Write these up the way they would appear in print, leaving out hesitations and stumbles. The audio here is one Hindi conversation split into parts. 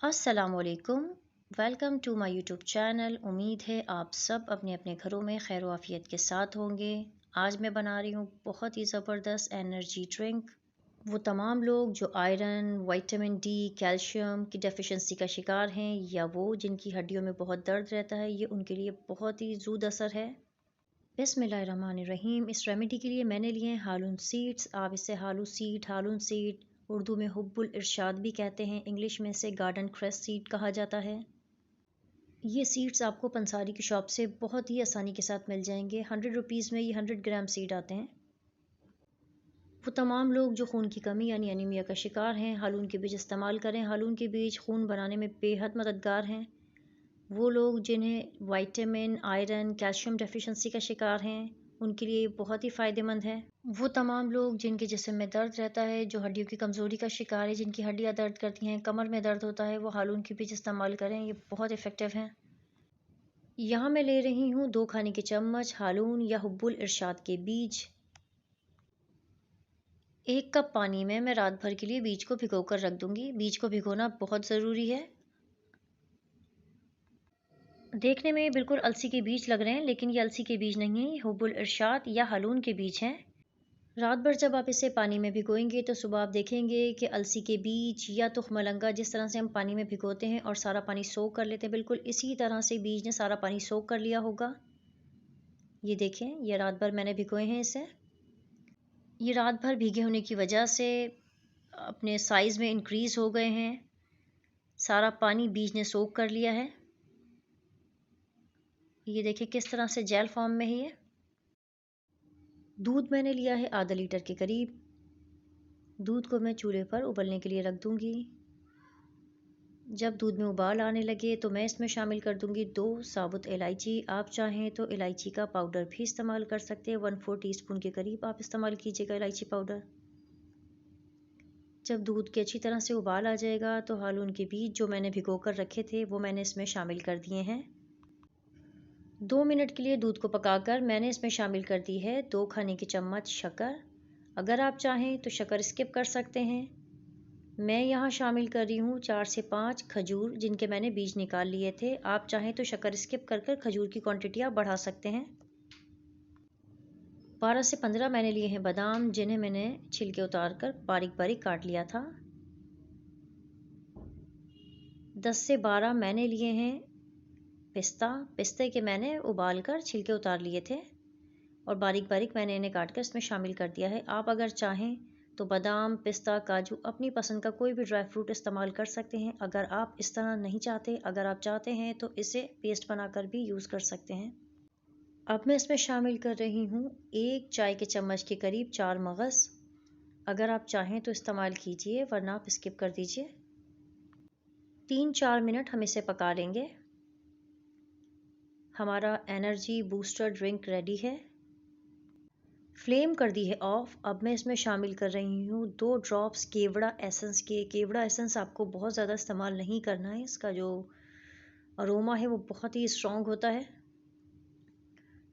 अस्सलामुअलैकुम। Welcome to my YouTube channel. उम्मीद है आप सब अपने अपने घरों में खैर आफियत के साथ होंगे। आज मैं बना रही हूँ बहुत ही ज़बरदस्त एनर्जी ड्रिंक। वो तमाम लोग जो आयरन, विटामिन डी, कैल्शियम की डेफिशिएंसी का शिकार हैं या वो जिनकी हड्डियों में बहुत दर्द रहता है, ये उनके लिए बहुत ही ज़ूद असर है। बिस्मिल्लाहिर्रहमानिर्रहीम। इस रेमेडी के लिए मैंने लिए हैं हालून सीड्स। आप इसे हालून सीड, उर्दू में हुब्बुल इरशाद भी कहते हैं, इंग्लिश में इसे गार्डन क्रेस्ट सीड कहा जाता है। ये सीड्स आपको पंसारी की शॉप से बहुत ही आसानी के साथ मिल जाएंगे। 100 रुपीज़ में ये 100 ग्राम सीड आते हैं। वो तमाम लोग जो खून की कमी यानी एनीमिया का शिकार हैं, हालून के बीज इस्तेमाल करें। हालून के बीज खून बनाने में बेहद मददगार हैं। वो लोग जिन्हें विटामिन, आयरन, कैल्शियम डेफिशिएंसी का शिकार हैं, उनके लिए बहुत ही फ़ायदेमंद है। वो तमाम लोग जिनके जिस्म में दर्द रहता है, जो हड्डियों की कमज़ोरी का शिकार है, जिनकी हड्डियाँ दर्द करती हैं, कमर में दर्द होता है, वो हालून के बीज इस्तेमाल करें। ये बहुत इफ़ेक्टिव हैं। यहाँ मैं ले रही हूँ 2 खाने के चम्मच हालून या हुब्बुल इरशाद के बीज। 1 कप पानी में मैं रात भर के लिए बीज को भिगो कर रख दूँगी। बीज को भिगोना बहुत ज़रूरी है। देखने में बिल्कुल अलसी के बीज लग रहे हैं, लेकिन ये अलसी के बीज नहीं हैं, ये हुब्बुल इरशाद या हालून के बीज हैं। रात भर जब आप इसे पानी में भिगोएंगे तो सुबह आप देखेंगे कि अलसी के बीज या तुखमलंगा, जिस तरह से हम पानी में भिगोते हैं और सारा पानी सोख कर लेते हैं, बिल्कुल इसी तरह से बीज ने सारा पानी सोख कर लिया होगा। ये देखें, ये रात भर मैंने भिगोए हैं इसे। ये रात भर भीगे होने की वजह से अपने साइज़ में इंक्रीज़ हो गए हैं। सारा पानी बीज ने सोख कर लिया है। ये देखिए किस तरह से जेल फॉर्म में है ये। दूध मैंने लिया है आधा लीटर के करीब। दूध को मैं चूल्हे पर उबलने के लिए रख दूँगी। जब दूध में उबाल आने लगे तो मैं इसमें शामिल कर दूँगी 2 साबुत इलायची। आप चाहें तो इलायची का पाउडर भी इस्तेमाल कर सकते हैं। 1/4 टीस्पून के करीब आप इस्तेमाल कीजिएगा इलायची पाउडर। जब दूध के अच्छी तरह से उबाल आ जाएगा तो हालून के बीज जो मैंने भिगो कर रखे थे वो मैंने इसमें शामिल कर दिए हैं। 2 मिनट के लिए दूध को पकाकर मैंने इसमें शामिल कर दी है 2 खाने के चम्मच शक्कर। अगर आप चाहें तो शक्कर स्किप कर सकते हैं। मैं यहाँ शामिल कर रही हूँ 4 से 5 खजूर, जिनके मैंने बीज निकाल लिए थे। आप चाहें तो शक्कर स्किप कर कर खजूर की क्वांटिटी आप बढ़ा सकते हैं। 12 से 15 मैंने लिए हैं बादाम, जिन्हें मैंने छिलके उतार कर बारीक बारीक काट लिया था। 10 से 12 मैंने लिए हैं पिस्ते के मैंने उबाल कर छिलके उतार लिए थे और बारीक बारीक मैंने इन्हें काट कर इसमें शामिल कर दिया है। आप अगर चाहें तो बादाम, पिस्ता, काजू अपनी पसंद का कोई भी ड्राई फ्रूट इस्तेमाल कर सकते हैं। अगर आप इस तरह नहीं चाहते, अगर आप चाहते हैं तो इसे पेस्ट बनाकर भी यूज़ कर सकते हैं। अब मैं इसमें शामिल कर रही हूँ 1 चाय के चम्मच के करीब 4 मगज़। अगर आप चाहें तो इस्तेमाल कीजिए, वरना आप स्किप कर दीजिए। 3-4 मिनट हम इसे पका लेंगे। हमारा एनर्जी बूस्टर ड्रिंक रेडी है। फ्लेम कर दी है ऑफ। अब मैं इसमें शामिल कर रही हूँ 2 ड्रॉप्स केवड़ा एसेंस के। केवड़ा एसेंस आपको बहुत ज़्यादा इस्तेमाल नहीं करना है, इसका जो अरोमा है वो बहुत ही स्ट्रॉन्ग होता है।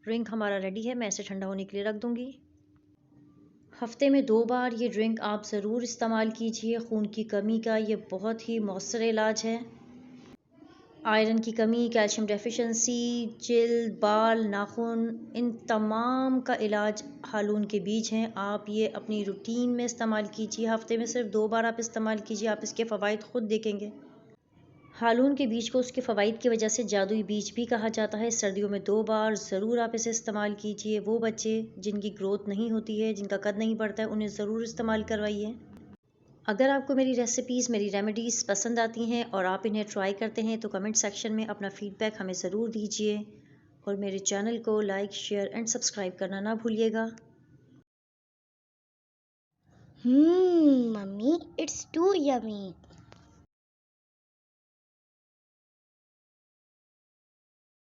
ड्रिंक हमारा रेडी है। मैं इसे ठंडा होने के लिए रख दूँगी। हफ्ते में 2 बार ये ड्रिंक आप ज़रूर इस्तेमाल कीजिए। खून की कमी का ये बहुत ही मौसर इलाज है। आयरन की कमी, कैल्शियम डेफिशिएंसी, जिल्द, बाल, नाखून, इन तमाम का इलाज हालून के बीज हैं। आप ये अपनी रूटीन में इस्तेमाल कीजिए। हफ्ते में सिर्फ 2 बार आप इस्तेमाल कीजिए, आप इसके फ़वाइद ख़ुद देखेंगे। हालून के बीज को उसके फ़वाइद की वजह से जादुई बीज भी कहा जाता है। सर्दियों में 2 बार ज़रूर आप इसे इस्तेमाल कीजिए। वो बच्चे जिनकी ग्रोथ नहीं होती है, जिनका कद नहीं बढ़ता है, उन्हें ज़रूर इस्तेमाल करवाइए। अगर आपको मेरी रेसिपीज़, मेरी रेमेडीज़ पसंद आती हैं और आप इन्हें ट्राई करते हैं तो कमेंट सेक्शन में अपना फ़ीडबैक हमें ज़रूर दीजिए और मेरे चैनल को लाइक, शेयर एंड सब्सक्राइब करना ना भूलिएगा। Mummy, it's too yummy.